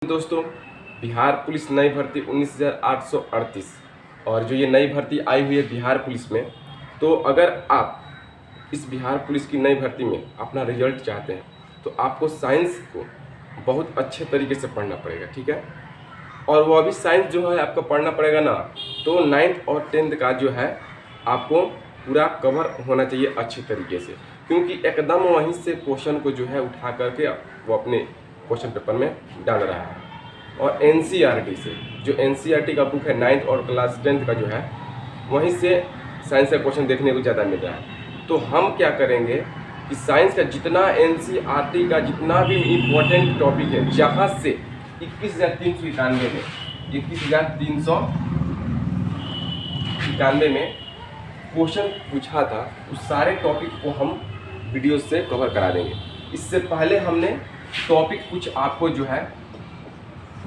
दोस्तों, बिहार पुलिस नई भर्ती 19,838 और जो ये नई भर्ती आई हुई है बिहार पुलिस में, तो अगर आप इस बिहार पुलिस की नई भर्ती में अपना रिजल्ट चाहते हैं तो आपको साइंस को बहुत अच्छे तरीके से पढ़ना पड़ेगा, ठीक है। और वो अभी साइंस जो है आपको पढ़ना पड़ेगा ना, तो 9th और 10th का जो है आपको पूरा कवर होना चाहिए अच्छे तरीके से, क्योंकि एकदम वहीं से क्वेश्चन को जो है उठा करके वो अपने क्वेश्चन पेपर में डाल रहा है। और एनसीईआरटी से, जो एनसीईआरटी का बुक है 9th और क्लास 10th का जो है, वहीं से साइंस का क्वेश्चन देखने को ज़्यादा मिल रहा है। तो हम क्या करेंगे कि साइंस का जितना एनसीईआरटी का जितना भी इम्पोर्टेंट टॉपिक है, जहाँ से 21,391 में 21,391 में क्वेश्चन पूछा था, उस सारे टॉपिक को हम वीडियो से कवर करा देंगे। इससे पहले हमने टॉपिक कुछ आपको जो है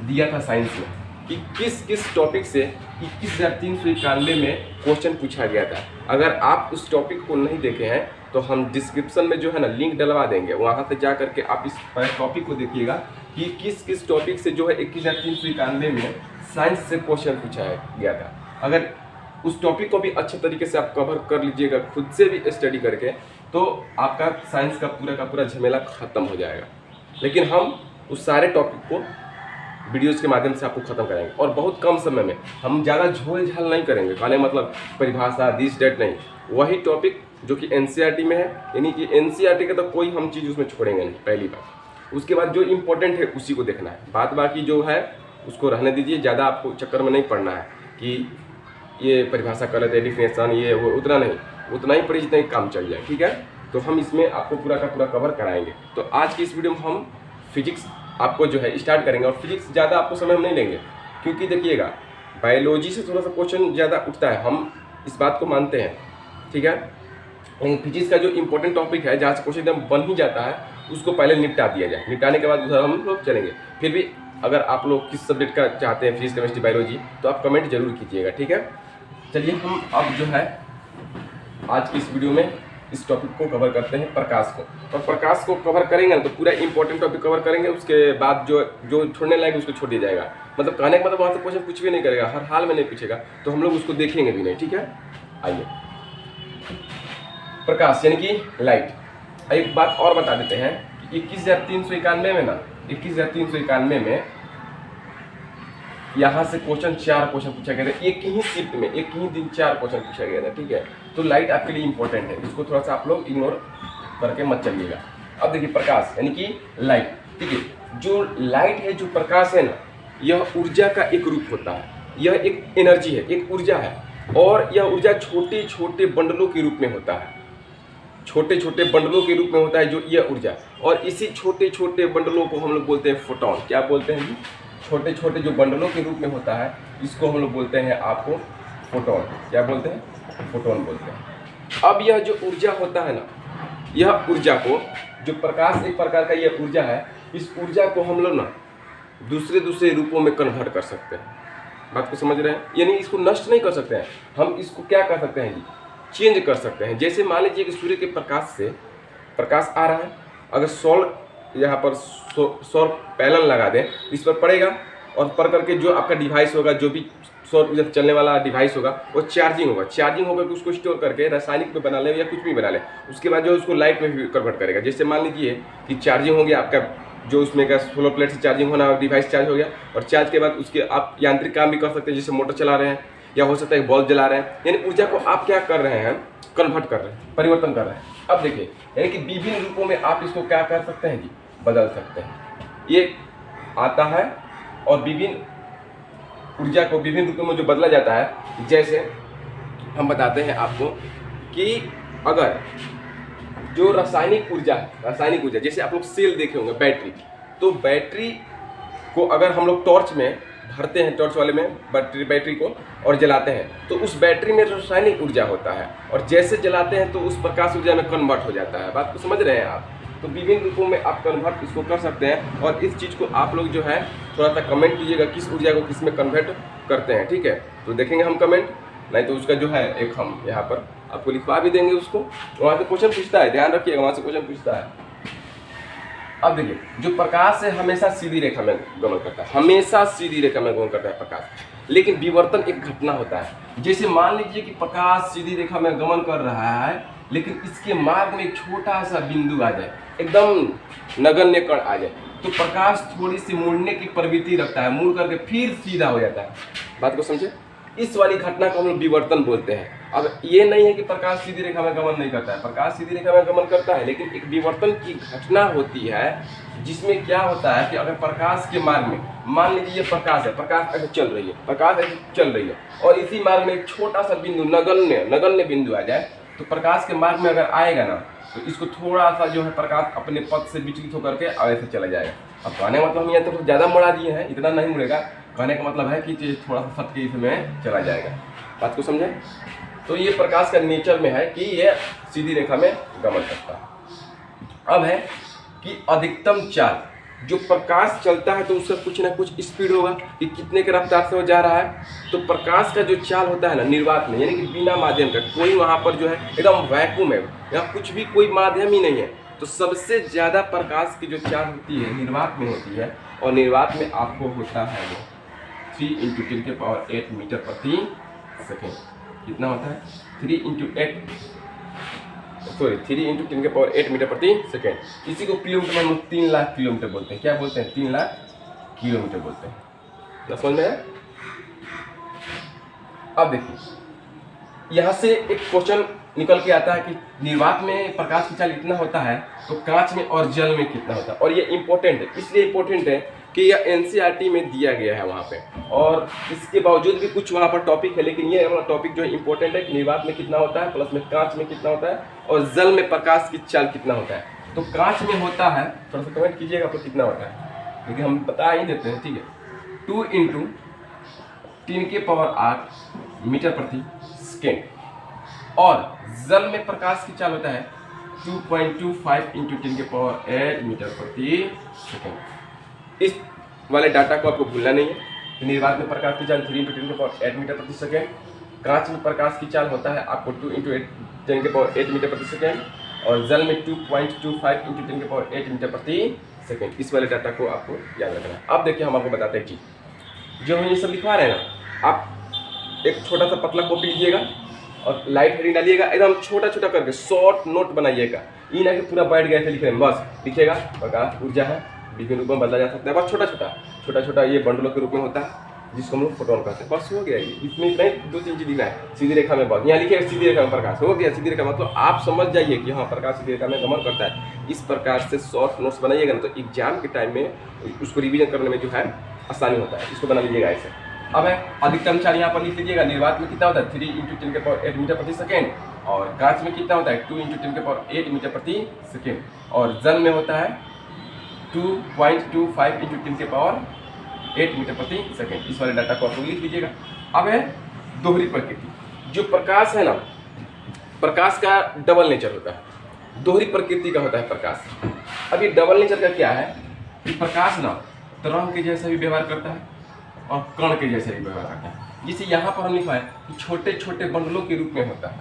दिया था साइंस में कि किस किस टॉपिक से 21,391 में क्वेश्चन पूछा गया था। अगर आप उस टॉपिक को नहीं देखे हैं तो हम डिस्क्रिप्शन में जो है ना लिंक डलवा देंगे, वहाँ से जा करके आप इस टॉपिक को देखिएगा कि किस किस टॉपिक से जो है 21,391 में साइंस से क्वेश्चन पूछा गया था। अगर उस टॉपिक को भी अच्छे तरीके से आप कवर कर लीजिएगा खुद से भी स्टडी करके, तो आपका साइंस का पूरा झमेला ख़त्म हो जाएगा। लेकिन हम उस सारे टॉपिक को वीडियोज़ के माध्यम से आपको ख़त्म कराएंगे और बहुत कम समय में। हम ज़्यादा झोल झाल नहीं करेंगे, कहने मतलब परिभाषा दिस डेट नहीं, वही टॉपिक जो कि एनसीईआरटी में है, यानी कि एनसीईआरटी का तो कोई हम चीज़ उसमें छोड़ेंगे नहीं पहली बात। उसके बाद जो इम्पोर्टेंट है उसी को देखना है, बात बाकी जो है उसको रहने दीजिए। ज़्यादा आपको चक्कर में नहीं पड़ना है कि ये परिभाषा गलत है, डिफिनेशन ये वो, उतना नहीं, उतना ही पढ़िए जितना ही काम चल जाए, ठीक है। तो हम इसमें आपको पूरा का पूरा कवर कराएंगे। तो आज की इस वीडियो में हम फिजिक्स आपको जो है स्टार्ट करेंगे, और फिजिक्स ज़्यादा आपको समय हम नहीं लेंगे, क्योंकि देखिएगा बायोलॉजी से थोड़ा सा क्वेश्चन ज़्यादा उठता है, हम इस बात को मानते हैं, ठीक है। लेकिन फिजिक्स का जो इंपॉर्टेंट टॉपिक है, जहाँ से क्वेश्चन एकदम बन ही जाता है, उसको पहले निपटा दिया जाए। निपटाने के बाद उधर हम लोग चलेंगे। फिर भी अगर आप लोग किस सब्जेक्ट का चाहते हैं, फिजिक्स केमिस्ट्री बायोलॉजी, तो आप कमेंट जरूर कीजिएगा, ठीक है। चलिए हम अब जो है आज की इस वीडियो में इस टॉपिक को कवर करते हैं, प्रकाश को। और प्रकाश को कवर करेंगे ना तो पूरा इंपॉर्टेंट टॉपिक कवर करेंगे, उसके बाद जो छोड़ने लायक उसको छोड़ दिया जाएगा। मतलब कहने का मतलब वहाँ से क्वेश्चन कुछ भी नहीं करेगा, हर हाल में नहीं पूछेगा, तो हम लोग उसको देखेंगे भी नहीं, ठीक है। आइए, प्रकाश यानी कि लाइट। एक बात और बता देते हैं कि 21,391 में ना, 21,391 में यहाँ से चार क्वेश्चन पूछा गया था, एक ही शिफ्ट में, एक ही दिन 4 क्वेश्चन पूछा गया था, ठीक है। तो लाइट आपके लिए इंपॉर्टेंट है, इसको थोड़ा सा आप लोग इग्नोर करके मत चलिएगा। अब देखिए, प्रकाश यानी कि लाइट, ठीक है। जो लाइट है, जो प्रकाश है ना, यह ऊर्जा का एक रूप होता है, यह एक एनर्जी है, एक ऊर्जा है। और यह ऊर्जा छोटे छोटे बंडलों के रूप में होता है, छोटे छोटे बंडलों के रूप में होता है जो यह ऊर्जा। और इसी छोटे छोटे बंडलों को हम लोग बोलते हैं फोटोन। क्या बोलते हैं जी? छोटे छोटे जो बंडलों के रूप में होता है, इसको हम लोग बोलते हैं आपको फोटोन। क्या बोलते हैं? फोटोन बोलते हैं। अब यह जो ऊर्जा होता है ना, यह ऊर्जा को, जो प्रकाश एक प्रकार का यह ऊर्जा है, इस ऊर्जा को हम लोग ना दूसरे दूसरे रूपों में कन्वर्ट कर सकते हैं। बात को समझ रहे हैं? यानी इसको नष्ट नहीं कर सकते हैं, हम इसको क्या कर सकते हैं जी? चेंज कर सकते हैं। जैसे मान लीजिए कि सूर्य के प्रकाश से प्रकाश आ रहा है, अगर सौर यहाँ पर सौर पैनल लगा दें, इस पर पड़ेगा और पड़ करके जो आपका डिवाइस होगा, जो भी सौर ऊर्जा चलने वाला डिवाइस होगा, वो चार्जिंग होगा। चार्जिंग होकर के उसको स्टोर करके रासायनिक में बना ले या कुछ भी बना ले, उसके बाद जो उसको लाइट में भी कन्वर्ट करेगा। जैसे मान लीजिए कि चार्जिंग हो गया आपका, जो उसमें का सोलर प्लेट से चार्जिंग होना, डिवाइस चार्ज हो गया, और चार्ज के बाद उसके आप यांत्रिक काम भी कर सकते हैं, जैसे मोटर चला रहे हैं या हो सकता है बल्ब जला रहे हैं। यानी ऊर्जा को आप क्या कर रहे हैं? कन्वर्ट कर रहे हैं, परिवर्तन कर रहे हैं। अब देखिए, यानी कि विभिन्न रूपों में आप इसको क्या कर सकते हैं जी? बदल सकते हैं। ये आता है और विभिन्न ऊर्जा को विभिन्न रूपों में जो बदला जाता है, जैसे हम बताते हैं आपको कि अगर जो रासायनिक ऊर्जा है, रासायनिक ऊर्जा, जैसे आप लोग सेल देखे होंगे, बैटरी, तो बैटरी को अगर हम लोग टॉर्च में भरते हैं, टॉर्च वाले में बैटरी को, और जलाते हैं, तो उस बैटरी में रासायनिक ऊर्जा होता है, और जैसे जलाते हैं तो उस प्रकाश ऊर्जा में कन्वर्ट हो जाता है। बात को समझ रहे हैं आप? तो विभिन्न रूपों में आप कन्वर्ट इसको कर सकते हैं। और इस चीज़ को आप लोग जो है थोड़ा सा कमेंट कीजिएगा, किस ऊर्जा को किस में कन्वर्ट करते हैं, ठीक है। तो देखेंगे हम कमेंट, नहीं तो उसका जो है एक हम यहाँ पर आपको लिखवा भी देंगे उसको। वहाँ से क्वेश्चन पूछता है, ध्यान रखिएगा, वहाँ से क्वेश्चन पूछता है। अब देखिए, जो प्रकाश है हमेशा सीधी रेखा में गमन करता है, हमेशा सीधी रेखा में गमन करता है प्रकाश। लेकिन विवर्तन एक घटना होता है। जैसे मान लीजिए कि प्रकाश सीधी रेखा में गमन कर रहा है, लेकिन इसके मार्ग में एक छोटा सा बिंदु आ जाए, एकदम नगण्य कण आ जाए, तो प्रकाश थोड़ी सी मुड़ने की प्रवृत्ति रखता है, मुड़ करके फिर सीधा हो जाता है। बात को समझे? इस वाली घटना को हम लोग विवर्तन बोलते हैं। अब ये नहीं है कि प्रकाश सीधी रेखा में गमन नहीं करता है, प्रकाश सीधी रेखा में गमन करता है, लेकिन एक विवर्तन की घटना होती है जिसमें क्या होता है कि अगर प्रकाश के मार्ग में, मान लीजिए ये प्रकाश है, प्रकाश ऐसे चल रही है, प्रकाश ऐसे चल रही है, और इसी मार्ग में एक छोटा सा बिंदु नगण्य बिंदु आ जाए, तो प्रकाश के मार्ग में अगर आएगा ना, तो इसको थोड़ा सा जो है प्रकाश अपने पथ से विचलित होकर के ऐसे चला जाएगा। अब कहने का मतलब हम यहाँ तो ज़्यादा मुड़ा दिए हैं, इतना नहीं मुड़ेगा। कहने का मतलब है कि थोड़ा सा सट के इसमें चला जाएगा। बात को समझे? तो ये प्रकाश का नेचर में है कि ये सीधी रेखा में गमन करता है। अब है कि अधिकतम चाल, जो प्रकाश चलता है तो उसका कुछ ना कुछ स्पीड होगा कि कितने के रफ्तार से वो जा रहा है। तो प्रकाश का जो चाल होता है ना निर्वात में, यानी कि बिना माध्यम का, कोई वहाँ पर जो है एकदम वैक्यूम है, यहाँ कुछ भी कोई माध्यम ही नहीं है, तो सबसे ज़्यादा प्रकाश की जो चाल होती है निर्वात में होती है। और निर्वात में आपको होता है वो 3 × 10⁸ मीटर प्रति सेकेंड। कितना होता है? 3 × 10⁸ मीटर प्रति सेकेंड। इसी को किलोमीटर में हम 3 लाख किलोमीटर बोलते हैं। क्या बोलते हैं? 3 लाख किलोमीटर बोलते हैं। क्या समझ में है? अब देखिए, यहाँ से एक क्वेश्चन निकल के आता है कि निर्वात में प्रकाश की चाल इतना होता है, तो कांच में और जल में कितना होता है। और ये इंपॉर्टेंट है, इसलिए इंपॉर्टेंट है कि यह एनसीईआरटी में दिया गया है वहाँ पे, और इसके बावजूद भी कुछ वहाँ पर टॉपिक है, लेकिन ये वाला टॉपिक जो है इंपॉर्टेंट है कि निर्वात में कितना होता है, प्लस में कांच में कितना होता है, और जल में प्रकाश की चाल कितना होता है। तो कांच में होता है, थोड़ा सा कमेंट कीजिएगा आपको कितना होता है, क्योंकि हम बता ही देते हैं। ठीक है, 2 × 10⁸ मीटर प्रति सेकेंड। और जल में प्रकाश की चाल होता है 2.25 × 10⁸ मीटर प्रति सेकेंड। इस वाले डाटा को आपको भूलना नहीं है। निर्वात में प्रकाश की चाल 3 × 10⁸ मीटर प्रति सेकेंड। कांच में प्रकाश की चाल होता है आपको 2 × 10⁸ मीटर प्रति सेकेंड, और जल में 2.25 × 10⁸ मीटर प्रति सेकेंड। इस वाले डाटा को आपको याद रखना है। अब देखिए, हम आपको बताते हैं कि जो हम ये सब लिखवा रहे हैं ना, आप एक छोटा सा पतला कॉपी लीजिएगा और लाइट हेडिंग डालिएगा, एकदम छोटा छोटा करके शॉर्ट नोट बनाइएगा। ये ना कि पूरा बैठ गया ऐसे लिख रहे हैं, बस लिखिएगा प्रकाश ऊर्जा है, विभिन्न रूप में बदला जा सकता है। बस छोटा छोटा ये बंडलों के रूप में होता है, जिसको हम लोग फोटोन कहते हैं। बस हो गया, इसमें इतना ही 2-3 चीज दिखना है। सीधी रेखा में बस यहाँ लिखिएगा सीधी रेखा में प्रकाश, हो गया सीधी रेखा में। तो आप समझ जाइए कि हाँ, प्रकाश सीधी रेखा में गमन करता है। इस प्रकार से शॉर्ट नोट्स बनाइएगा ना, तो एग्जाम के टाइम में उसको रिविजन करने में जो है आसानी होता है। इसको बना लीजिएगा ऐसे। अब है अधिकतम चाल, यहाँ पर लिख लीजिएगा। निर्वात में कितना होता है? 3 × 10⁸ मीटर प्रति सेकेंड। और कांच में कितना होता है? 2 × 10⁸ मीटर प्रति सेकेंड। और जल में होता है 2.25 × 10⁸ मीटर प्रति सेकेंड। इस वाले डाटा को आप लिख लीजिएगा। अब है दोहरी प्रकृति। जो प्रकाश है ना, प्रकाश का डबल नेचर होता है, दोहरी प्रकृति का होता है प्रकाश। अब ये डबल नेचर का क्या है कि प्रकाश ना तरंग के जैसा भी व्यवहार करता है और कण के जैसे भी व्यवहार करता है। जिसे यहाँ पर हम लिखा है कि छोटे छोटे बंडलों के रूप में होता है,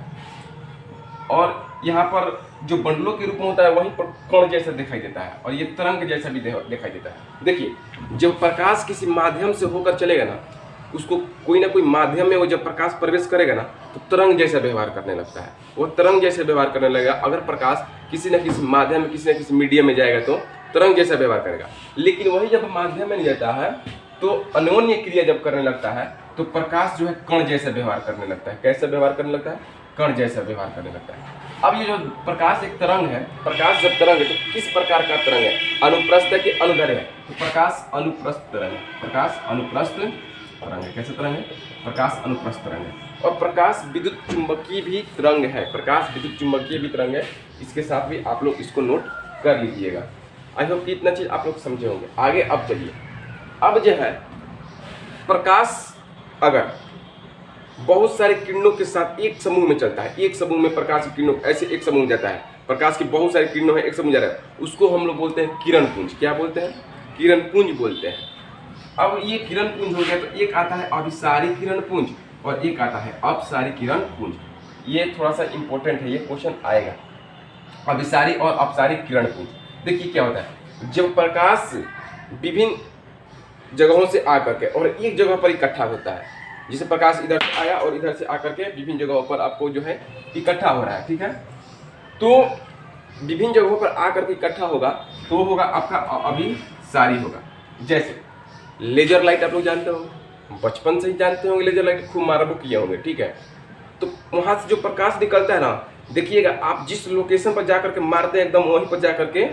और यहाँ पर जो बंडलों के रूप में होता है वहीं पर कण जैसा दिखाई देता है, और ये तरंग जैसा भी दिखाई देता है। देखिए, जब प्रकाश किसी माध्यम से होकर चलेगा ना, उसको कोई ना कोई माध्यम में वो जब प्रकाश प्रवेश करेगा ना, तो तरंग जैसा व्यवहार करने लगता है। वो तरंग जैसे व्यवहार करने लगेगा। अगर प्रकाश किसी न किसी माध्यम में, किसी न किसी मीडियम में जाएगा तो तरंग जैसा व्यवहार करेगा। लेकिन वही जब माध्यम में नहीं जाता है, तो अन्योन्य क्रिया जब करने लगता है, तो प्रकाश जो है कण जैसा व्यवहार करने लगता है। कैसा व्यवहार करने लगता है? कण जैसा व्यवहार करने लगता है। अब ये जो प्रकाश एक तरंग है, प्रकाश जब तरंग है तो किस प्रकार का तरंग है? अनुप्रस्थ है कि अनुदैर्घ्य है? तो प्रकाश अनुप्रस्थ तरंग है। प्रकाश अनुप्रस्थ तरंग है। कैसे तरंग है? प्रकाश अनुप्रस्थ तरंग है। और प्रकाश विद्युत चुंबकीय भी तरंग है। प्रकाश विद्युत चुंबकीय भी तरंग है। इसके साथ भी आप लोग इसको नोट कर लीजिएगा। आई होप कि इतना चीज आप लोग समझे होंगे। आगे अब चलिए, अब जो है प्रकाश अगर बहुत सारे किरणों के साथ एक समूह में चलता है, एक समूह में प्रकाश की किरणों ऐसे एक समूह में जाता है, प्रकाश की बहुत सारी किरणों है एक समूह जा रहा है, उसको हम लोग बोलते हैं किरण पुंज। क्या बोलते हैं? किरण पुंज बोलते हैं। अब ये किरण पुंज हो गया, तो एक आता है अभिसारी किरण पुंज और एक आता है अपसारी किरण पुंज। ये थोड़ा सा इंपॉर्टेंट है, ये क्वेश्चन आएगा। अभिसारी और अपसारी किरण पुंज। देखिए क्या होता है, जब प्रकाश विभिन्न जगहों से आकर के और एक जगह पर इकट्ठा होता है, जिसे प्रकाश इधर से आया और इधर से आकर के विभिन्न जगहों पर आपको जो है इकट्ठा हो रहा है, ठीक है। तो विभिन्न जगहों पर आकर के इकट्ठा होगा तो होगा आपका अभिसारी होगा। जैसे लेजर लाइट आप लोग जानते होंगे, बचपन से ही जानते होंगे, लेजर लाइट खूब मारबो किए होंगे, ठीक है। तो वहाँ से जो प्रकाश निकलता है ना, देखिएगा आप जिस लोकेशन पर जाकर के मारते हैं एकदम वहीं पर जाकर के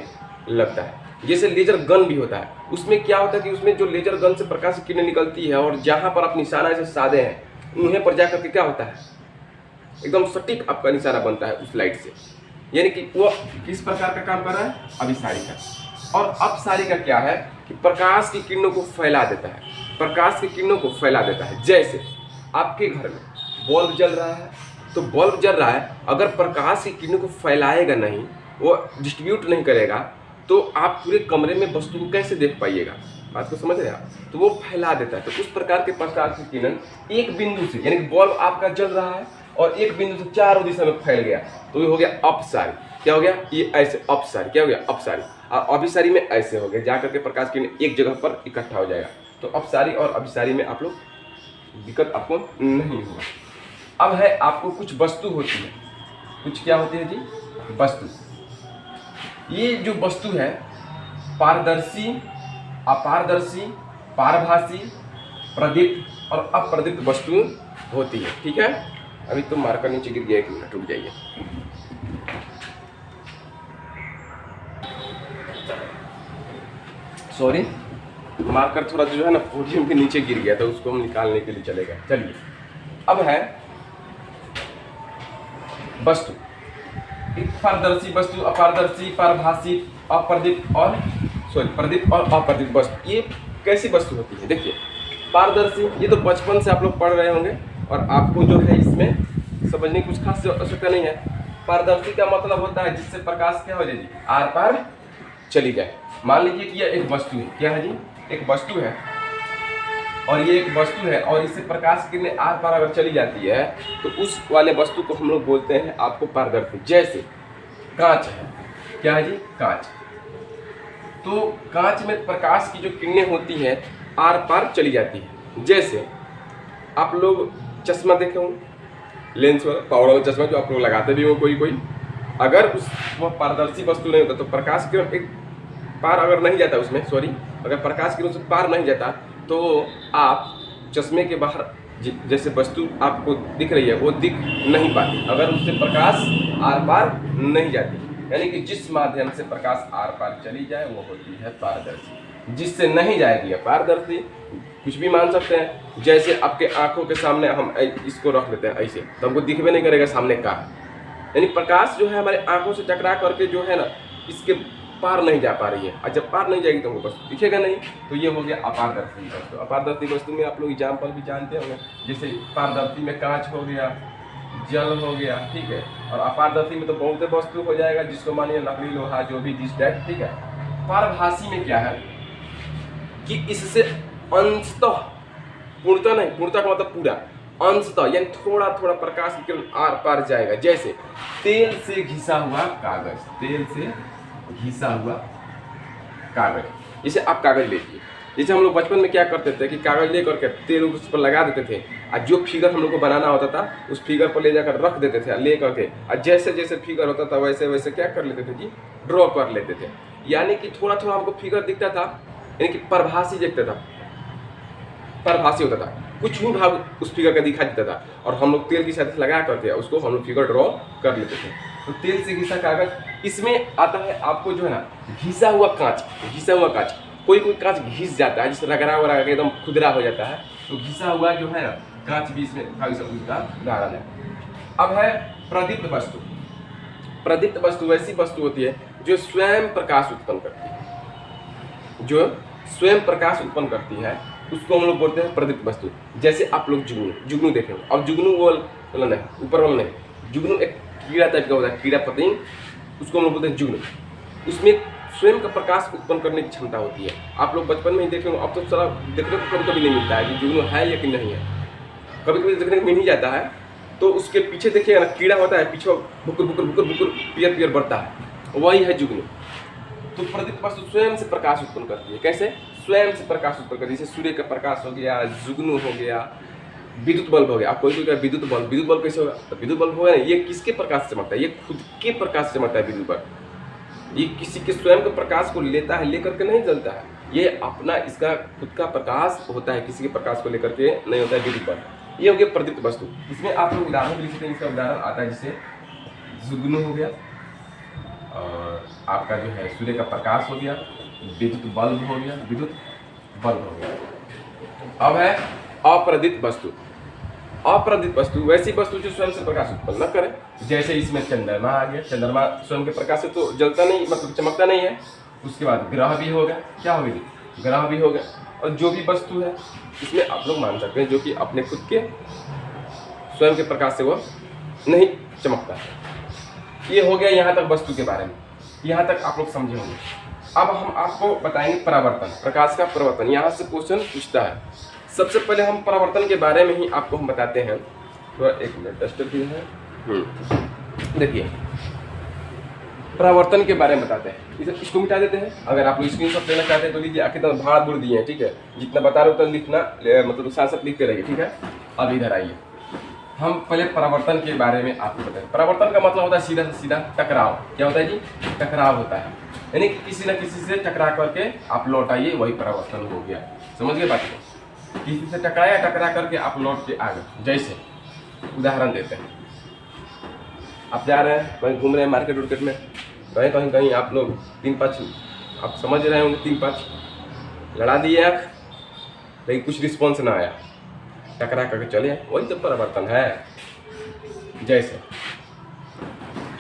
लगता है। जैसे लेजर गन भी होता है, उसमें क्या होता है कि उसमें जो लेजर गन से प्रकाश की किरणें निकलती है और जहाँ पर आप निशाना ऐसे साधे हैं उन्हें पर जाकर के क्या होता है, एकदम सटीक आपका निशाना बनता है उस लाइट से। यानी कि वो किस प्रकार का काम कर रहा है, अभिसारी का। और अपसारी का क्या है कि प्रकाश की किरणों को फैला देता है, प्रकाश की किरणों को फैला देता है। जैसे आपके घर में बल्ब जल रहा है, तो बल्ब जल रहा है, अगर प्रकाश की किरणों को फैलाएगा नहीं, वो डिस्ट्रीब्यूट नहीं करेगा, तो आप पूरे कमरे में वस्तु को कैसे देख पाइएगा, बात को समझ रहे हैं आप। तो वो फैला देता है। तो उस प्रकार के प्रकाश की किरण एक बिंदु से, यानी कि बल्ब आपका जल रहा है और एक बिंदु से चारों दिशा में फैल गया, तो ये हो गया अपसारी। क्या हो गया, ये ऐसे अपसारी, क्या हो गया, अपसारी। और अभिसारी में ऐसे हो गया, जाकर के प्रकाश की किरण एक जगह पर इकट्ठा हो जाएगा। तो अपसारी और अभिसारी में आप लोग दिक्कत आपको नहीं होगा। अब है आपको कुछ वस्तु होती है, कुछ क्या होती है जी, वस्तु। ये जो वस्तु है पारदर्शी, अपारदर्शी, पारभासी, प्रदीप्त और अप्रदीप्त वस्तु होती है, ठीक है। अभी तो मार्कर नीचे गिर गया, 1 मिनट रुक जाइए। सॉरी, मार्कर थोड़ा जो है ना पोडियम के नीचे गिर गया, तो उसको हम निकालने के लिए चलेगा। चलिए, अब है वस्तु, पारदर्शी वस्तु, अपारदर्शी, पारभासी, अप्रदीप्त और प्रदीप्त और अप्रदीप्त वस्तु। ये कैसी वस्तु होती है, देखिए। पारदर्शी, ये तो बचपन से आप लोग पढ़ रहे होंगे और आपको जो है इसमें समझने की कुछ खास आवश्यकता नहीं है। पारदर्शी का मतलब होता है जिससे प्रकाश क्या हो जाए जी, आर पार चली जाए। मान लीजिए कि यह एक वस्तु है, क्या है जी, एक वस्तु है, और ये एक वस्तु है और इससे प्रकाश की किरणें आर पार अगर चली जाती है तो उस वाले वस्तु को हम लोग बोलते हैं आपको पारदर्शी। जैसे कांच है, क्या है जी, कांच। तो कांच में प्रकाश की जो किरणें होती हैं आर पार चली जाती है। जैसे आप लोग चश्मा देखे होंगे, लेंस वाला पावड़ा वाला चश्मा जो आप लोग लगाते भी हो कोई, अगर उस वो पारदर्शी वस्तु नहीं होता तो प्रकाश किरण एक पार अगर नहीं जाता उसमें, अगर प्रकाश किरण से पार नहीं जाता तो आप चश्मे के बाहर जैसे वस्तु आपको दिख रही है वो दिख नहीं पाती, अगर उससे प्रकाश आर पार नहीं जाती। यानी कि जिस माध्यम से प्रकाश आर पार चली जाए वो होती है पारदर्शी, जिससे नहीं जाएगी अपारदर्शी। कुछ भी मान सकते हैं, जैसे आपके आंखों के सामने हम इसको रख लेते हैं ऐसे, तो हमको दिखबे नहीं करेगा सामने का, यानी प्रकाश जो है हमारे आंखों से टकरा करके जो है ना इसके पार नहीं जा पा रही है, और जब पार नहीं जाएगी तो हमको बस दिखेगा नहीं। तो ये हो गया अपारदर्शी वस्तु। अपारदर्शी वस्तु में आप लोग एग्जाम्पल भी जानते होंगे, जैसे पारदर्शी में कांच हो गया, जल हो गया, ठीक है। और अपारदर्शी में तो बहुत वस्तु हो जाएगा, जिसको मानिए लकड़ी, लोहा, जो भी जिस टाइप, ठीक है। पारभासी में क्या है कि इससे अंशतः, पूर्णतः नहीं, पूर्णतः का मतलब पूरा, अंशतः यानी थोड़ा थोड़ा प्रकाश की किरण आर पार जाएगा। जैसे तेल से घिसा हुआ कागज, तेल से घिसा हुआ कागज, जैसे आप कागज लीजिए, जैसे हम लोग बचपन में क्या करते थे कि कागज ले करके तेल उस पर लगा देते थे, और जो फिगर हम लोग को बनाना होता था उस फिगर पर ले जाकर रख देते थे ले करके, और जैसे जैसे फिगर होता था वैसे वैसे क्या कर लेते थे जी, ड्रॉ कर लेते थे। यानी कि थोड़ा थोड़ा हमको फिगर दिखता था, यानी कि परभासी दिखता था, परभासी होता था, कुछ भी भाग उस फिगर का दिखा देता था, और हम लोग तेल की साथ लगा करके उसको हम लोग फिगर ड्रॉ कर लेते थे। तो तेल से घिसा कागज, इसमें आता है आपको जो है ना घिसा हुआ कांच, घिसा हुआ कांच, कोई कांच घिस जाता है, जिससे रगड़ा वगड़ा के एकदम खुदरा हो जाता है, तो घिसा हुआ जो है ना कांच भी इसमें भाग सब उसका डाला जाए। अब है प्रदीप्त वस्तु। प्रदीप्त वस्तु वैसी वस्तु होती है जो स्वयं प्रकाश उत्पन्न करती है, जो स्वयं प्रकाश उत्पन्न करती है, उसको हम लोग बोलते हैं प्रदीप्त वस्तु। जैसे आप लोग जुगनू देखेंगे, अब जुगनू वो वाला नहीं, ऊपर वाला नहीं, जुगनू एक कीड़ा टाइप का होता है, कीड़ा पतंग, उसको हम लोग बोलते हैं जुगनू। उसमें स्वयं का प्रकाश उत्पन्न करने की क्षमता होती है। आप लोग बचपन में ही देखे, अब तो सारा देखने को कभी कभी नहीं मिलता है कि जुगनू है या कि नहीं है, कभी कभी देखने को मिल ही जाता है। तो उसके पीछे देखिएगा ना कीड़ा होता है, पीछे भुकुर भुकुर भुकुर भुकुर पियर पियर बढ़ता है, वही है जुगनू। तो प्रदीप्त वस्तु स्वयं से प्रकाश उत्पन्न करती है। कैसे? स्वयं से प्रकाश उत्पन्न करती है। जैसे सूर्य का प्रकाश हो गया, जुगनू हो गया, विद्युत बल्ब हो गया। आप कोई कहे विद्युत बल्ब कैसे होगा? तो विद्युत बल्ब होगा, ये किसके प्रकाश से चमकता है? ये खुद के प्रकाश से चमकता है विद्युत बल्ब। ये किसी के स्वयं के प्रकाश को लेता है, लेकर के नहीं जलता है। ये अपना इसका खुद का प्रकाश होता है, किसी के प्रकाश को लेकर के नहीं होता है विद्युत बल्ब। ये हो गया प्रदीप्त वस्तु। इसमें आप लोग उदाहरण लिख सकते हैं। इसका उदाहरण आता है जैसे जुगनू हो गया, और आपका जो है सूर्य का प्रकाश हो गया, विद्युत बल्ब हो गया, विद्युत बल्ब हो गया। अब है अप्रदीप्त वस्तु। अप्रदीप्त वस्तु वैसी वस्तु जो स्वयं से प्रकाश उत्पन्न न करे। जैसे इसमें चंद्रमा आ गया। चंद्रमा स्वयं के प्रकाश से तो जलता नहीं, मतलब चमकता नहीं है। उसके बाद ग्रह भी हो गया। क्या हो गया? ग्रह भी हो गया। और जो भी वस्तु है इसमें आप लोग मान सकते हैं जो कि अपने खुद के स्वयं के प्रकाश से वो नहीं चमकता है। ये हो गया यहाँ तक वस्तु के बारे में। यहाँ तक आप लोग समझे होंगे। अब हम आपको बताएंगे परावर्तन, प्रकाश का परावर्तन। यहाँ से क्वेश्चन पूछता है। सबसे पहले हम परावर्तन के बारे में ही आपको हम बताते हैं। तो एक मिनट टेस्ट भी है। देखिए परावर्तन के बारे में बताते हैं। इसको मिटा देते हैं। अगर आप स्क्रीनशॉट लेना चाहते हैं तो लीजिए। आखिर तक भाड़ बुड़ दिए हैं, ठीक है। जितना बता रहे हो उतना लिखना, मतलब साथ साथ लिखते रहिए, ठीक है। अब इधर आइए, हम पहले परावर्तन के बारे में आपको बताएं। परावर्तन का मतलब होता है सीधा से सीधा टकराव। क्या होता है जी? टकराव होता है, यानी कि किसी न किसी से टकरा करके आप लौट आइए, वही परावर्तन हो गया। समझ गए बात को? किसी से टकराया, टकरा करके आप लौट के आ गए। जैसे उदाहरण देते हैं, आप जा रहे हैं कहीं घूम रहे हैं मार्केट वार्केट में, कहीं कहीं आप लोग 3-5, आप समझ रहे होंगे, 3-5 लड़ा दिए आँख, लेकिन कुछ रिस्पॉन्स ना आया, टकरा करके चले, वही तो परावर्तन है। जैसे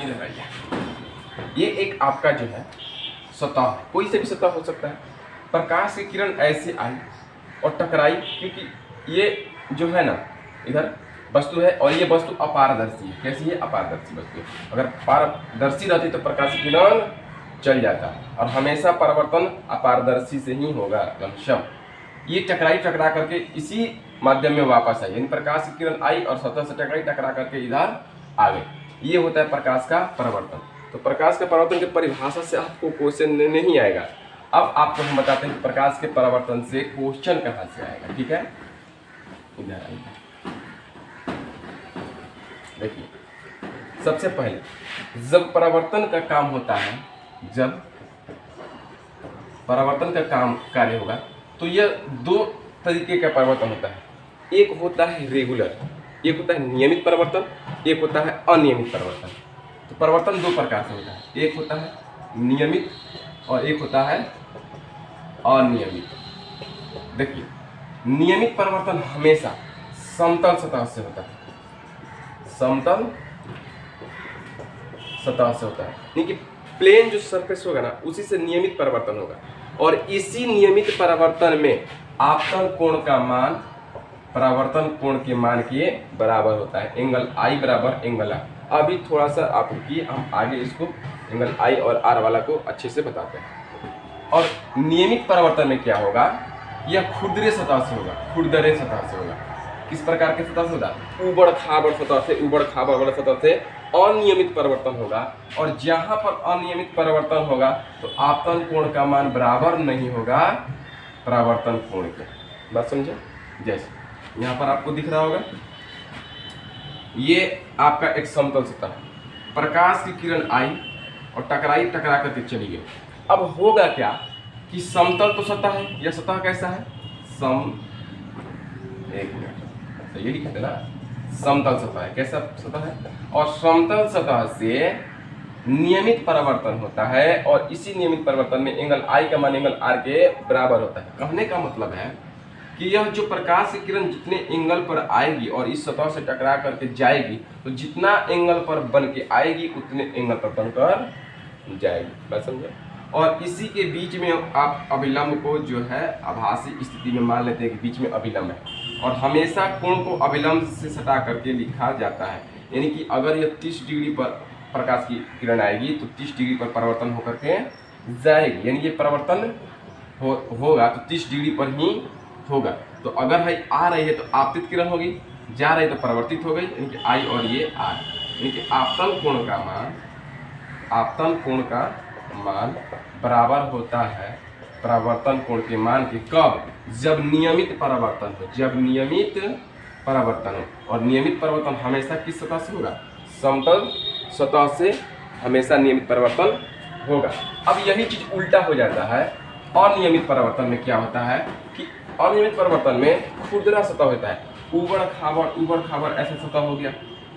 इधर आइए, ये एक आपका जो है सतह, कोई से भी सतह हो सकता है। प्रकाश की किरण ऐसे आई और टकराई, क्योंकि ये जो है ना इधर वस्तु है, और ये वस्तु अपारदर्शी है। कैसी है? अपारदर्शी वस्तु। अगर पारदर्शी रहती तो प्रकाश की किरण चल जाता, और हमेशा परावर्तन अपारदर्शी से ही होगा लमसम। ये टकरा करके इसी माध्यम में वापस आई, यानी प्रकाश की किरण आई और सतह से टकरा करके इधर आ गई। ये होता है प्रकाश का परावर्तन। तो प्रकाश के परावर्तन की परिभाषा से आपको क्वेश्चन नहीं आएगा। अब आपको हम बताते हैं कि प्रकाश के परावर्तन से क्वेश्चन कहाँ से आएगा, ठीक है। इधर आइए, देखिए सबसे पहले जब परावर्तन का काम होता है, जब परावर्तन का काम कार्य होगा तो यह 2 तरीके का परावर्तन होता है। एक होता है रेगुलर, एक होता है नियमित परावर्तन, एक होता है अनियमित परावर्तन। तो परावर्तन 2 प्रकार से होता है, एक होता है नियमित और एक होता है अनियमित। देखिए नियमित परावर्तन हमेशा समतल सतह से होता है, समतल सतह से होता है, यानी कि प्लेन जो सरफेस होगा ना उसी से नियमित परावर्तन होगा। और इसी नियमित परावर्तन में आपतन कोण का मान परावर्तन कोण के मान के बराबर होता है। एंगल आई बराबर एंगल आर। अभी थोड़ा सा आप रुकिए, हम आगे इसको एंगल आई और आर वाला को अच्छे से बताते हैं। और नियमित परावर्तन में क्या होगा? यह खुरदरे सतह से होगा, खुरदरे सतह से होगा। किस प्रकार के सतह से होगा? ऊबड़ खाबड़ सतह से, ऊबड़ खाबड़ वाला सतह से अनियमित परिवर्तन होगा। और जहां पर अनियमित परिवर्तन होगा तो आपतन कोण का मान बराबर नहीं होगा परावर्तन कोण के। बात समझे? जैसे यहाँ पर आपको दिख रहा होगा, ये आपका एक समतल सतह है, प्रकाश की किरण आई और टकरा करके चली गई। अब होगा क्या कि समतल तो सतह है, यह सतह कैसा है? एक मिनट, यही कहते ना, समतल सतह है। कैसा सतह है? और समतल सतह से नियमित परावर्तन होता है, और इसी नियमित परिवर्तन में एंगल आई का मान एंगल आर के बराबर होता है। कहने का मतलब है कि यह जो प्रकाश की किरण जितने एंगल पर आएगी और इस सतह से टकरा करके जाएगी, तो जितना एंगल पर बन के आएगी उतने एंगल पर बनकर जाएगी। बात समझे? और इसी के बीच में आप अभिलंब को जो है आभासी स्थिति में मान लेते हैं कि बीच में अभिलंब है, और हमेशा कोण को अभिलंब से सटा करके लिखा जाता है। यानी कि अगर यह 30 डिग्री पर प्रकाश की किरण आएगी तो 30 डिग्री पर परिवर्तन होकर के जाएगी, यानी ये परिवर्तन होगा तो 30 डिग्री पर ही होगा। तो अगर है आ रही है तो आपतित किरण होगी, जा रही है तो परिवर्तित हो गई, यानी कि आई और ये आर। यानी कि आपतन कोण का मान, आपतन कोण का मान बराबर होता है परावर्तन कोण के मान के, कब? जब नियमित परावर्तन हो, जब नियमित परावर्तन हो। और नियमित परावर्तन हमेशा किस सतह से होगा? समतल सतह से हमेशा नियमित परिवर्तन होगा। अब यही चीज उल्टा हो जाता है अनियमित परावर्तन में। क्या होता है कि अनियमित परावर्तन में खुरदरा सतह होता है, ऊबड़ खाबड़ ऐसा सतह हो गया।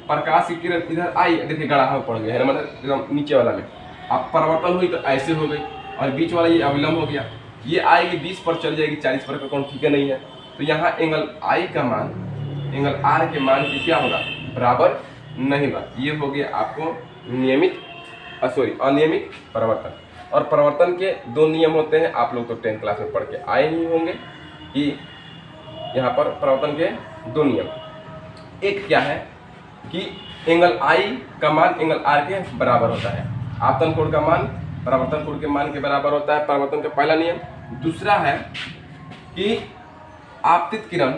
प्रकाश की किरण इधर आई, देखिए गड़ाहा पड़ गया है, मतलब एकदम नीचे वाला में। अब परिवर्तन हुई तो ऐसे हो गई, और बीच वाला ये अविलंब हो गया, ये आएगी 20 पर चल जाएगी, 40 पर का कोण ठीक है नहीं है। तो यहाँ एंगल आई का मान एंगल आर के मान की क्या होगा? बराबर नहीं होगा। ये हो गया आपको नियमित अनियमित परिवर्तन। और परिवर्तन के दो नियम होते हैं, आप लोग तो 10th क्लास में पढ़ के आए ही होंगे कि यहाँ पर परिवर्तन के दो नियम। एक क्या है कि एंगल आई का मान एंगल आर के बराबर होता है, आपतन कोण का मान परावर्तन कोण के मान के बराबर होता है, परिवर्तन का पहला नियम। दूसरा है कि आपतित किरण,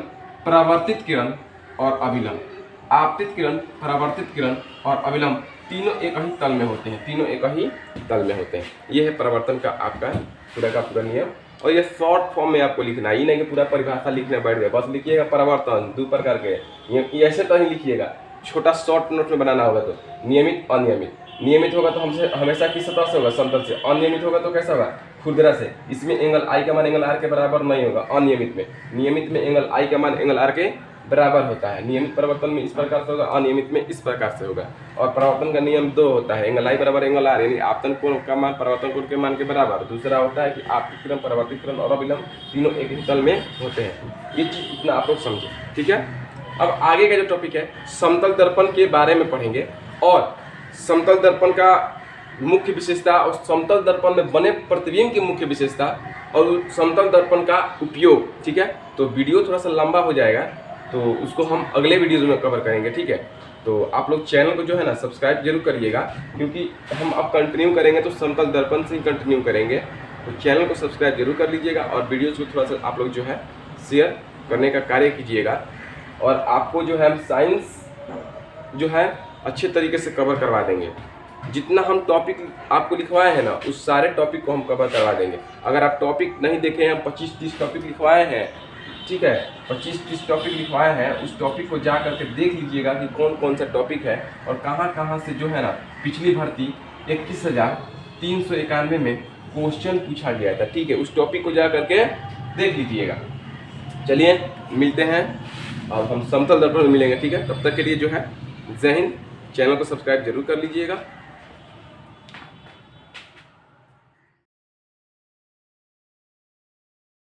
परावर्तित किरण और अभिलंब, आपतित किरण, परावर्तित किरण और अभिलंब तीनों एक ही तल में होते हैं, तीनों एक ही तल में होते हैं। ये है परिवर्तन का आपका पूरा का पूरा नियम। और ये शॉर्ट फॉर्म में आपको लिखना है, ये नहीं कि पूरा परिभाषा लिखने बैठ गए, बस लिखिएगा परिवर्तन दो प्रकार के, ये ऐसे तो ही लिखिएगा, छोटा शॉर्ट नोट में बनाना होगा। तो नियमित अनियमित, नियमित होगा तो हमसे हमेशा किस सतह से होगा? समतल से। अनियमित होगा तो कैसा होगा? खुरदरा से। इसमें एंगल आई का मान एंगल आर के बराबर नहीं होगा अनियमित में। नियमित में एंगल आई का मान एंगल आर के बराबर होता है। नियमित परिवर्तन में इस प्रकार से होगा, अनियमित में इस प्रकार से होगा। और परिवर्तन का नियम दो होता है, एंगल आई बराबर एंगल आर, यानी आपतन कोण का मान परावर्तन कोण के मान के बराबर। दूसरा होता है कि आपतित किरण, परावर्तित किरण और अभिलंब तीनों एक ही तल में होते हैं। ये चीज इतना आप लोग समझे, ठीक है। अब आगे का जो टॉपिक है समतल दर्पण के बारे में पढ़ेंगे, और समतल दर्पण का मुख्य विशेषता और समतल दर्पण में बने प्रतिबिंब की मुख्य विशेषता और समतल दर्पण का उपयोग, ठीक है। तो वीडियो थोड़ा सा लंबा हो जाएगा, तो उसको हम अगले वीडियोज में कवर करेंगे, ठीक है। तो आप लोग चैनल को जो है ना सब्सक्राइब जरूर करिएगा, क्योंकि हम अब कंटिन्यू करेंगे तो समतल दर्पण से ही कंटिन्यू करेंगे। तो चैनल को सब्सक्राइब जरूर कर लीजिएगा, और वीडियोज़ को थोड़ा सा आप लोग जो है शेयर करने का कार्य कीजिएगा। और आपको जो है हम साइंस जो है अच्छे तरीके से कवर करवा देंगे। जितना हम टॉपिक आपको लिखवाए हैं ना, उस सारे टॉपिक को हम कवर करवा देंगे। अगर आप टॉपिक नहीं देखे हैं, हम 25-30 टॉपिक लिखवाए हैं, ठीक है, 25-30 टॉपिक लिखवाए हैं। उस टॉपिक को जा करके देख लीजिएगा कि कौन कौन सा टॉपिक है और कहाँ कहाँ से जो है ना पिछली भर्ती 21,391 में क्वेश्चन पूछा गया था, ठीक है। उस टॉपिक को जा करके देख लीजिएगा। चलिए मिलते हैं, अब हम समतल दर्पण में मिलेंगे, ठीक है। तब तक के लिए जो है जय हिंद। चैनल को सब्सक्राइब जरूर कर लीजिएगा।